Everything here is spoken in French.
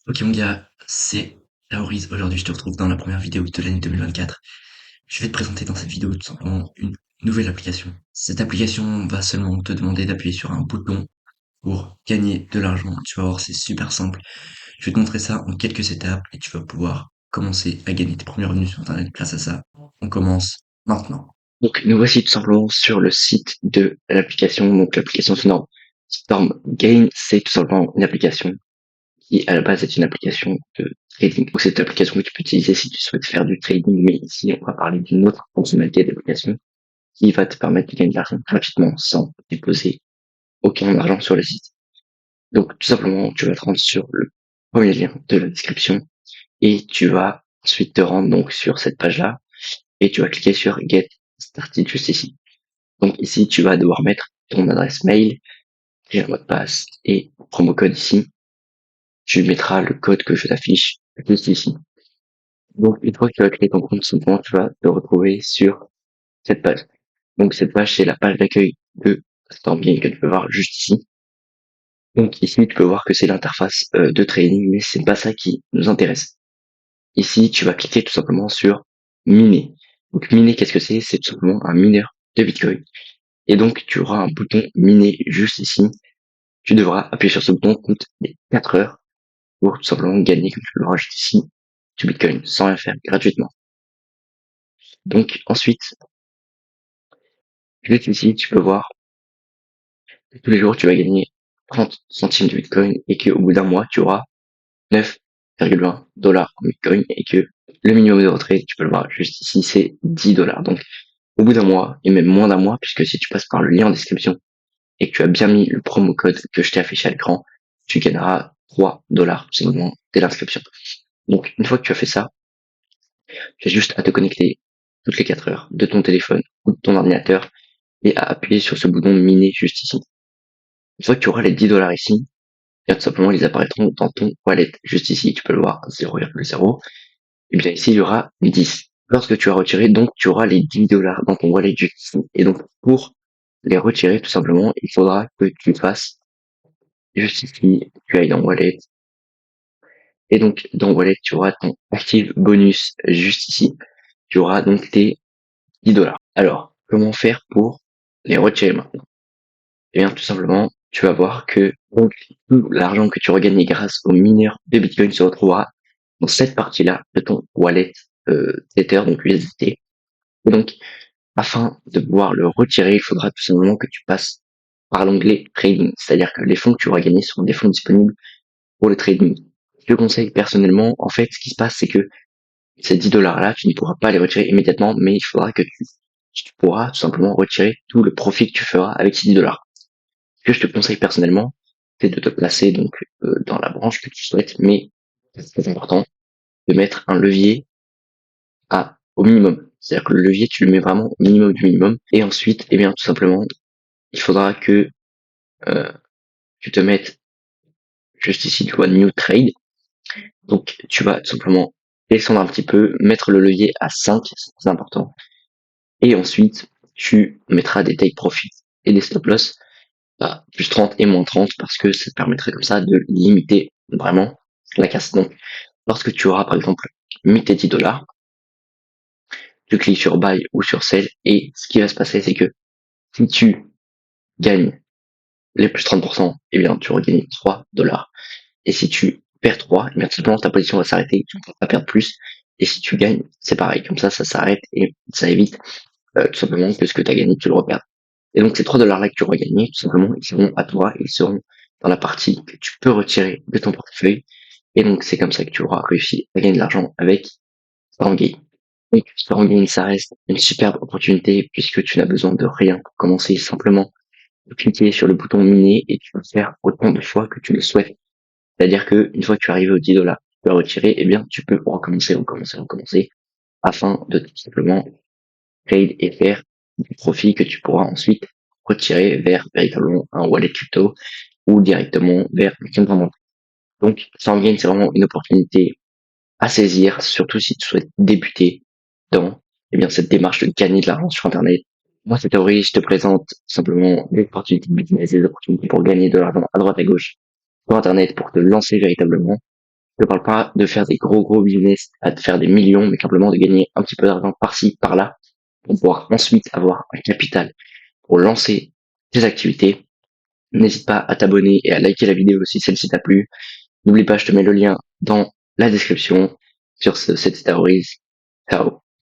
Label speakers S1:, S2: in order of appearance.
S1: Ok mon gars, c'est Lauriz. Aujourd'hui je te retrouve dans la première vidéo de l'année 2024. Je vais te présenter dans cette vidéo tout simplement une nouvelle application. Cette application va seulement te demander d'appuyer sur un bouton pour gagner de l'argent. Tu vas voir, c'est super simple. Je vais te montrer ça en quelques étapes et tu vas pouvoir commencer à gagner tes premiers revenus sur Internet grâce à ça. On commence maintenant. Donc nous voici tout simplement sur le site de l'application. Donc l'application Storm Gain, c'est tout simplement une application qui à la base est une application de trading. Donc c'est une application que tu peux utiliser si tu souhaites faire du trading, mais ici on va parler d'une autre fonctionnalité d'application qui va te permettre de gagner de l'argent gratuitement sans déposer aucun argent sur le site. Donc tout simplement, tu vas te rendre sur le premier lien de la description et tu vas ensuite te rendre donc sur cette page-là et tu vas cliquer sur Get Started juste ici. Donc ici, tu vas devoir mettre ton adresse mail, créer un mot de passe et promo code ici. Tu mettras le code que je t'affiche juste ici. Donc, une fois que tu as créé ton compte, simplement, tu vas te retrouver sur cette page. Donc, cette page, c'est la page d'accueil de StormGain que tu peux voir juste ici. Donc, ici, tu peux voir que c'est l'interface de trading, mais c'est pas ça qui nous intéresse. Ici, tu vas cliquer tout simplement sur miner. Donc, miner, qu'est-ce que c'est? C'est tout simplement un mineur de Bitcoin. Et donc, tu auras un bouton miner juste ici. Tu devras appuyer sur ce bouton toutes les 4 heures pour tout simplement gagner, comme tu peux le voir juste ici, du Bitcoin, sans rien faire, gratuitement. Donc, ensuite, juste ici, tu peux voir que tous les jours, tu vas gagner 30 centimes de Bitcoin et qu'au bout d'un mois, tu auras 9,1 dollars en Bitcoin et que le minimum de retrait, tu peux le voir juste ici, c'est 10 dollars. Donc, au bout d'un mois, et même moins d'un mois, puisque si tu passes par le lien en description et que tu as bien mis le promo code que je t'ai affiché à l'écran, tu gagneras 3 dollars, tout simplement, dès l'inscription. Donc, une fois que tu as fait ça, tu as juste à te connecter toutes les 4 heures de ton téléphone ou de ton ordinateur et à appuyer sur ce bouton miner juste ici. Une fois que tu auras les 10 dollars ici, bien tout simplement ils apparaîtront dans ton wallet. Juste ici, tu peux le voir 0,0. Et bien ici, il y aura 10. Lorsque tu as retiré, donc tu auras les 10 dollars dans ton wallet juste ici. Et donc pour les retirer, tout simplement, il faudra que tu fasses juste ici, tu ailles dans wallet. Et donc dans wallet, tu auras ton active bonus juste ici. Tu auras donc tes 10 dollars. Alors, comment faire pour les retirer maintenant? Eh bien, tout simplement, tu vas voir que donc tout l'argent que tu auras gagné grâce aux mineurs de Bitcoin se retrouvera dans cette partie-là de ton wallet Tether, donc USDT. Et donc, afin de pouvoir le retirer, il faudra tout simplement que tu passes par l'onglet trading, c'est-à-dire que les fonds que tu auras gagnés seront des fonds disponibles pour le trading. Je te conseille personnellement, en fait, ce qui se passe, c'est que ces 10 dollars-là, tu ne pourras pas les retirer immédiatement, mais il faudra que tu pourras tout simplement retirer tout le profit que tu feras avec ces 10 dollars. Ce que je te conseille personnellement, c'est de te placer donc dans la branche que tu souhaites, mais c'est très important de mettre un levier au minimum. C'est-à-dire que le levier, tu le mets vraiment au minimum du minimum. Et ensuite, eh bien, tout simplement, il faudra que euh, tu te mettes juste ici, tu vois, New Trade. Donc, tu vas tout simplement descendre un petit peu, mettre le levier à 5, c'est très important. Et ensuite, tu mettras des take profit et des stop loss à plus 30 et moins 30 parce que ça te permettrait comme ça de limiter vraiment la casse. Donc, lorsque tu auras par exemple mis tes 10 dollars, tu cliques sur buy ou sur sell et ce qui va se passer c'est que si tu gagnes les plus 30%, eh bien tu regagnes 3 dollars. Et si tu perds 3, eh bien tout simplement ta position va s'arrêter, tu ne pourras pas perdre plus. Et si tu gagnes, c'est pareil, comme ça s'arrête et ça évite tout simplement que ce que tu as gagné, tu le reperdes. Et donc ces 3 dollars-là que tu auras gagné, tout simplement, ils seront à toi, ils seront dans la partie que tu peux retirer de ton portefeuille. Et donc c'est comme ça que tu auras réussi à gagner de l'argent avec Stormgate. Donc Stormgate, ça reste une superbe opportunité puisque tu n'as besoin de rien pour commencer, simplement de cliquer sur le bouton miner et tu vas faire autant de fois que tu le souhaites. C'est-à-dire que une fois que tu arrives aux 10 dollars, tu peux retirer, eh bien tu peux recommencer afin de tout simplement trade et faire du profit que tu pourras ensuite retirer vers véritablement un wallet crypto ou directement vers le compte en banque. Donc, Stormgain, c'est vraiment une opportunité à saisir, surtout si tu souhaites débuter dans eh bien, cette démarche de gagner de l'argent sur Internet. Moi, c'est Théorie, je te présente simplement des opportunités de business, des opportunités pour gagner de l'argent à droite à gauche sur Internet pour te lancer véritablement. Je parle pas de faire des gros business, à de faire des millions, mais simplement de gagner un petit peu d'argent par-ci, par-là, pour pouvoir ensuite avoir un capital pour lancer tes activités. N'hésite pas à t'abonner et à liker la vidéo si celle-ci t'a plu. N'oublie pas, je te mets le lien dans la description sur ce Set Stories. Ciao.